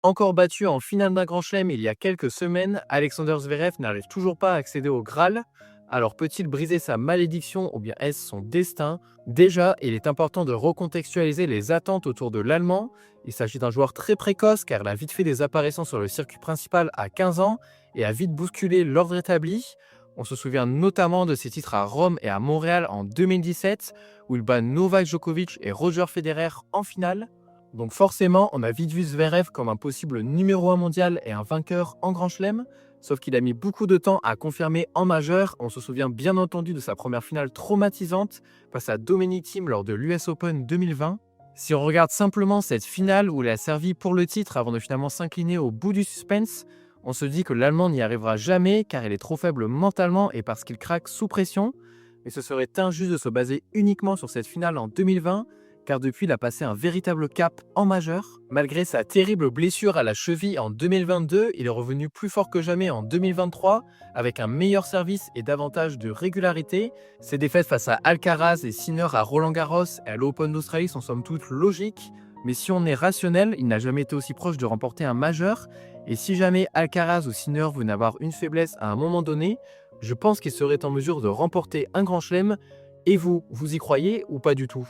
Encore battu en finale d'un Grand Chelem il y a quelques semaines, Alexander Zverev n'arrive toujours pas à accéder au Graal. Alors peut-il briser sa malédiction ou bien est-ce son destin? Déjà, il est important de recontextualiser les attentes autour de l'Allemand. Il s'agit d'un joueur très précoce car il a vite fait des apparitions sur le circuit principal à 15 ans et a vite bousculé l'ordre établi. On se souvient notamment de ses titres à Rome et à Montréal en 2017 où il bat Novak Djokovic et Roger Federer en finale. Donc forcément, on a vite vu Zverev comme un possible numéro 1 mondial et un vainqueur en Grand Chelem, sauf qu'il a mis beaucoup de temps à confirmer en majeur. On se souvient bien entendu de sa première finale traumatisante face à Dominic Thiem lors de l'US Open 2020. Si on regarde simplement cette finale où il a servi pour le titre avant de finalement s'incliner au bout du suspense, on se dit que l'Allemand n'y arrivera jamais car il est trop faible mentalement et parce qu'il craque sous pression. Mais ce serait injuste de se baser uniquement sur cette finale en 2020 car depuis il a passé un véritable cap en majeur. Malgré sa terrible blessure à la cheville en 2022, il est revenu plus fort que jamais en 2023 avec un meilleur service et davantage de régularité. Ses défaites face à Alcaraz et Sinner à Roland-Garros et à l'Open d'Australie sont somme toute logiques, mais si on est rationnel, il n'a jamais été aussi proche de remporter un majeur, et si jamais Alcaraz ou Sinner venaient avoir une faiblesse à un moment donné, je pense qu'il serait en mesure de remporter un grand chelem. Et vous, vous y croyez ou pas du tout?